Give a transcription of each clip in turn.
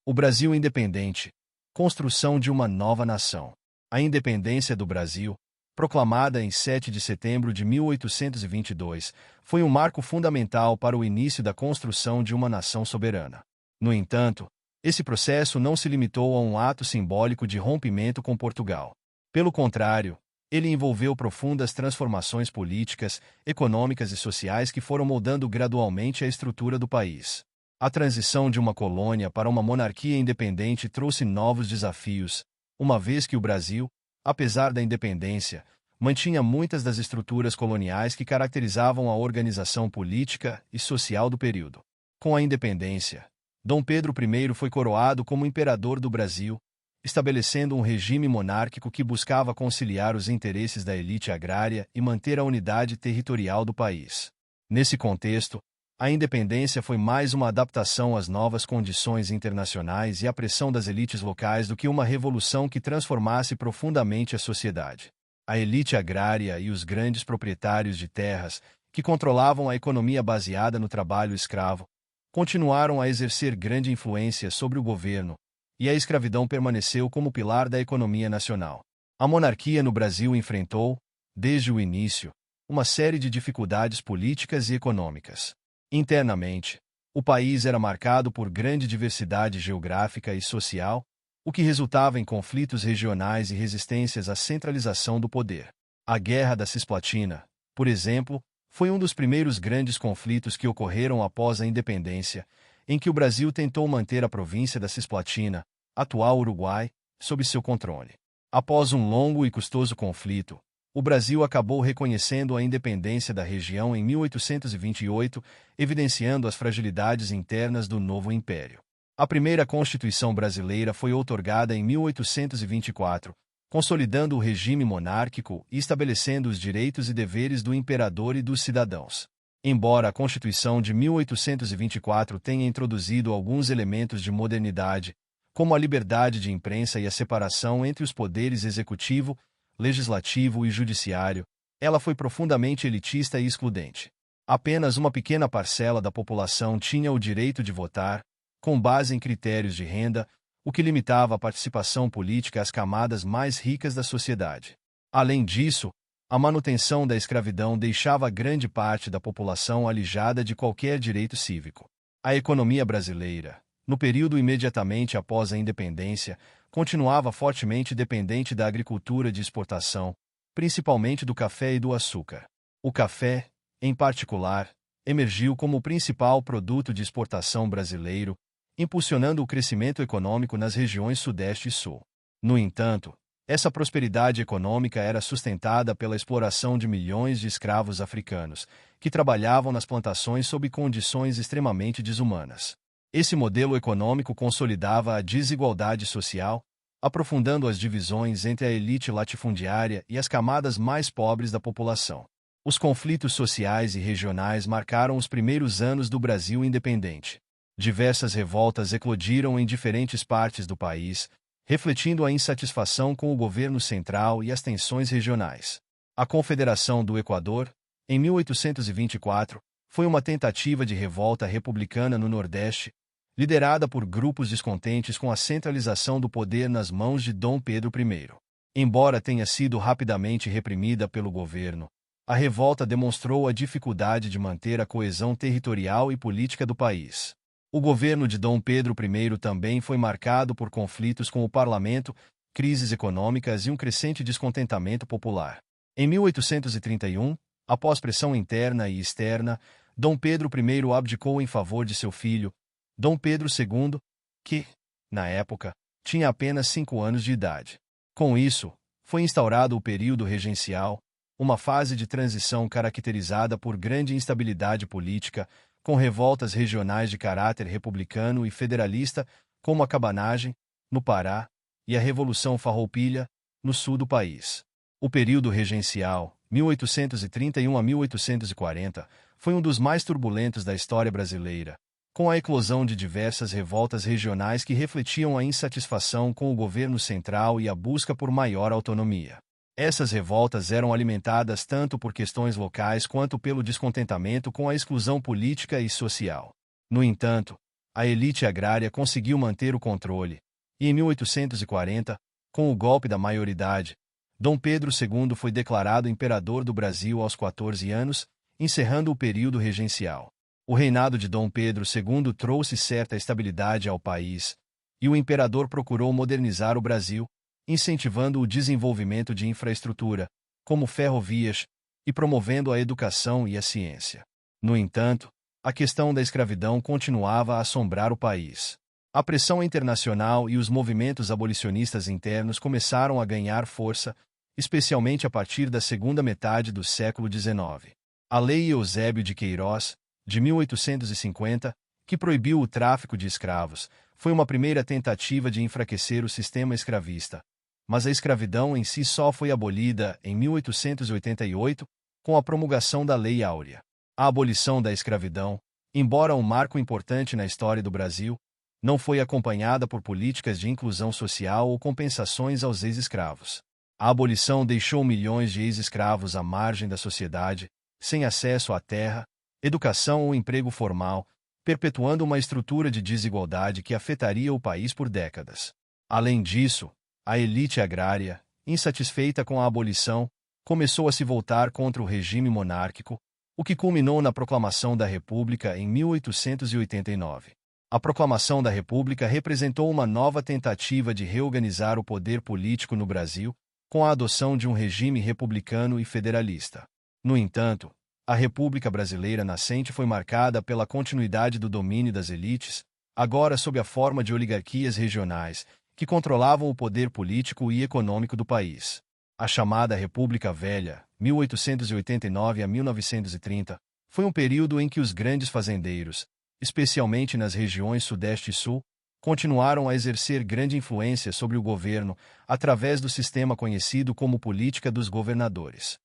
O Brasil independente. Construção de uma nova nação. A independência do Brasil, proclamada em 7 de setembro de 1822, foi um marco fundamental para o início da construção de uma nação soberana. No entanto, esse processo não se limitou a um ato simbólico de rompimento com Portugal. Pelo contrário, ele envolveu profundas transformações políticas, econômicas e sociais que foram moldando gradualmente a estrutura do país. A transição de uma colônia para uma monarquia independente trouxe novos desafios, uma vez que o Brasil, apesar da independência, mantinha muitas das estruturas coloniais que caracterizavam a organização política e social do período. Com a independência, Dom Pedro I foi coroado como imperador do Brasil, estabelecendo um regime monárquico que buscava conciliar os interesses da elite agrária e manter a unidade territorial do país. Nesse contexto, a independência foi mais uma adaptação às novas condições internacionais e à pressão das elites locais do que uma revolução que transformasse profundamente a sociedade. A elite agrária e os grandes proprietários de terras, que controlavam a economia baseada no trabalho escravo, continuaram a exercer grande influência sobre o governo, e a escravidão permaneceu como pilar da economia nacional. A monarquia no Brasil enfrentou, desde o início, uma série de dificuldades políticas e econômicas. Internamente, o país era marcado por grande diversidade geográfica e social, o que resultava em conflitos regionais e resistências à centralização do poder. A Guerra da Cisplatina, por exemplo, foi um dos primeiros grandes conflitos que ocorreram após a independência, em que o Brasil tentou manter a província da Cisplatina, atual Uruguai, sob seu controle. Após um longo e custoso conflito, o Brasil acabou reconhecendo a independência da região em 1828, evidenciando as fragilidades internas do novo império. A primeira Constituição brasileira foi outorgada em 1824, consolidando o regime monárquico e estabelecendo os direitos e deveres do imperador e dos cidadãos. Embora a Constituição de 1824 tenha introduzido alguns elementos de modernidade, como a liberdade de imprensa e a separação entre os poderes executivo, legislativo e judiciário, ela foi profundamente elitista e excludente. Apenas uma pequena parcela da população tinha o direito de votar, com base em critérios de renda, o que limitava a participação política às camadas mais ricas da sociedade. Além disso, a manutenção da escravidão deixava grande parte da população alijada de qualquer direito cívico. A economia brasileira, no período imediatamente após a independência, continuava fortemente dependente da agricultura de exportação, principalmente do café e do açúcar. O café, em particular, emergiu como o principal produto de exportação brasileiro, impulsionando o crescimento econômico nas regiões Sudeste e Sul. No entanto, essa prosperidade econômica era sustentada pela exploração de milhões de escravos africanos, que trabalhavam nas plantações sob condições extremamente desumanas. Esse modelo econômico consolidava a desigualdade social, aprofundando as divisões entre a elite latifundiária e as camadas mais pobres da população. Os conflitos sociais e regionais marcaram os primeiros anos do Brasil independente. Diversas revoltas eclodiram em diferentes partes do país, refletindo a insatisfação com o governo central e as tensões regionais. A Confederação do Equador, em 1824, foi uma tentativa de revolta republicana no Nordeste, liderada por grupos descontentes com a centralização do poder nas mãos de Dom Pedro I. Embora tenha sido rapidamente reprimida pelo governo, a revolta demonstrou a dificuldade de manter a coesão territorial e política do país. O governo de Dom Pedro I também foi marcado por conflitos com o parlamento, crises econômicas e um crescente descontentamento popular. Em 1831, após pressão interna e externa, Dom Pedro I abdicou em favor de seu filho, Dom Pedro II, que, na época, tinha apenas 5 anos de idade. Com isso, foi instaurado o período regencial, uma fase de transição caracterizada por grande instabilidade política, com revoltas regionais de caráter republicano e federalista, como a Cabanagem, no Pará, e a Revolução Farroupilha, no sul do país. O período regencial, 1831 a 1840, foi um dos mais turbulentos da história brasileira, com a eclosão de diversas revoltas regionais que refletiam a insatisfação com o governo central e a busca por maior autonomia. Essas revoltas eram alimentadas tanto por questões locais quanto pelo descontentamento com a exclusão política e social. No entanto, a elite agrária conseguiu manter o controle, e em 1840, com o golpe da maioridade, Dom Pedro II foi declarado imperador do Brasil aos 14 anos, encerrando o período regencial. O reinado de Dom Pedro II trouxe certa estabilidade ao país, e o imperador procurou modernizar o Brasil, incentivando o desenvolvimento de infraestrutura, como ferrovias, e promovendo a educação e a ciência. No entanto, a questão da escravidão continuava a assombrar o país. A pressão internacional e os movimentos abolicionistas internos começaram a ganhar força, especialmente a partir da segunda metade do século XIX. A Lei Eusébio de Queiroz, de 1850, que proibiu o tráfico de escravos, foi uma primeira tentativa de enfraquecer o sistema escravista, mas a escravidão em si só foi abolida em 1888, com a promulgação da Lei Áurea. A abolição da escravidão, embora um marco importante na história do Brasil, não foi acompanhada por políticas de inclusão social ou compensações aos ex-escravos. A abolição deixou milhões de ex-escravos à margem da sociedade, sem acesso à terra, educação ou emprego formal, perpetuando uma estrutura de desigualdade que afetaria o país por décadas. Além disso, a elite agrária, insatisfeita com a abolição, começou a se voltar contra o regime monárquico, o que culminou na Proclamação da República em 1889. A Proclamação da República representou uma nova tentativa de reorganizar o poder político no Brasil, com a adoção de um regime republicano e federalista. No entanto, a República Brasileira nascente foi marcada pela continuidade do domínio das elites, agora sob a forma de oligarquias regionais, que controlavam o poder político e econômico do país. A chamada República Velha, 1889 a 1930, foi um período em que os grandes fazendeiros, especialmente nas regiões Sudeste e Sul, continuaram a exercer grande influência sobre o governo através do sistema conhecido como política dos governadores.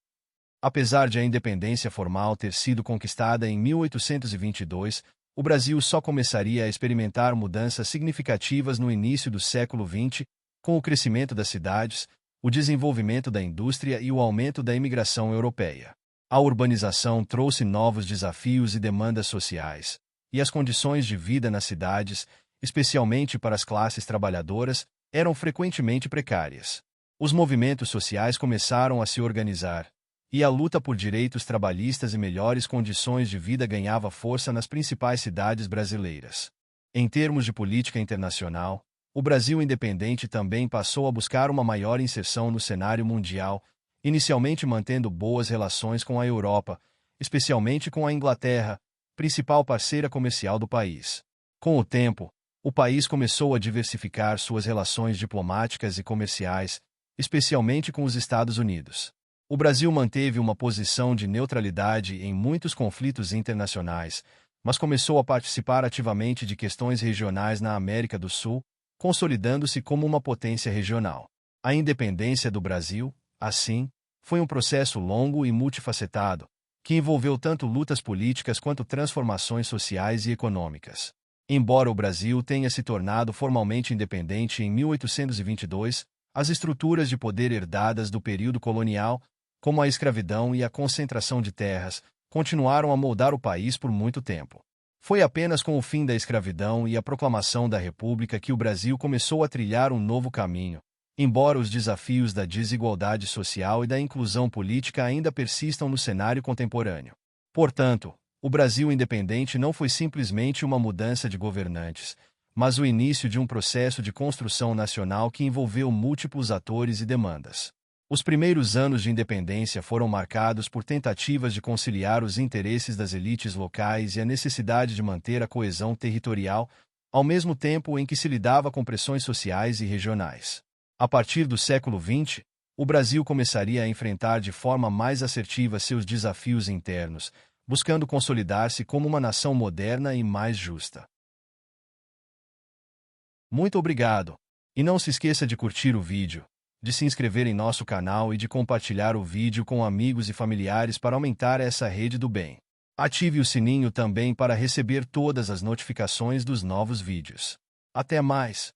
Apesar de a independência formal ter sido conquistada em 1822, o Brasil só começaria a experimentar mudanças significativas no início do século XX, com o crescimento das cidades, o desenvolvimento da indústria e o aumento da imigração europeia. A urbanização trouxe novos desafios e demandas sociais, e as condições de vida nas cidades, especialmente para as classes trabalhadoras, eram frequentemente precárias. Os movimentos sociais começaram a se organizar, e a luta por direitos trabalhistas e melhores condições de vida ganhava força nas principais cidades brasileiras. Em termos de política internacional, o Brasil independente também passou a buscar uma maior inserção no cenário mundial, inicialmente mantendo boas relações com a Europa, especialmente com a Inglaterra, principal parceira comercial do país. Com o tempo, o país começou a diversificar suas relações diplomáticas e comerciais, especialmente com os Estados Unidos. O Brasil manteve uma posição de neutralidade em muitos conflitos internacionais, mas começou a participar ativamente de questões regionais na América do Sul, consolidando-se como uma potência regional. A independência do Brasil, assim, foi um processo longo e multifacetado, que envolveu tanto lutas políticas quanto transformações sociais e econômicas. Embora o Brasil tenha se tornado formalmente independente em 1822, as estruturas de poder herdadas do período colonial, como a escravidão e a concentração de terras, continuaram a moldar o país por muito tempo. Foi apenas com o fim da escravidão e a proclamação da República que o Brasil começou a trilhar um novo caminho, embora os desafios da desigualdade social e da inclusão política ainda persistam no cenário contemporâneo. Portanto, o Brasil independente não foi simplesmente uma mudança de governantes, mas o início de um processo de construção nacional que envolveu múltiplos atores e demandas. Os primeiros anos de independência foram marcados por tentativas de conciliar os interesses das elites locais e a necessidade de manter a coesão territorial, ao mesmo tempo em que se lidava com pressões sociais e regionais. A partir do século XX, o Brasil começaria a enfrentar de forma mais assertiva seus desafios internos, buscando consolidar-se como uma nação moderna e mais justa. Muito obrigado! E não se esqueça de curtir o vídeo, de se inscrever em nosso canal e de compartilhar o vídeo com amigos e familiares para aumentar essa rede do bem. Ative o sininho também para receber todas as notificações dos novos vídeos. Até mais!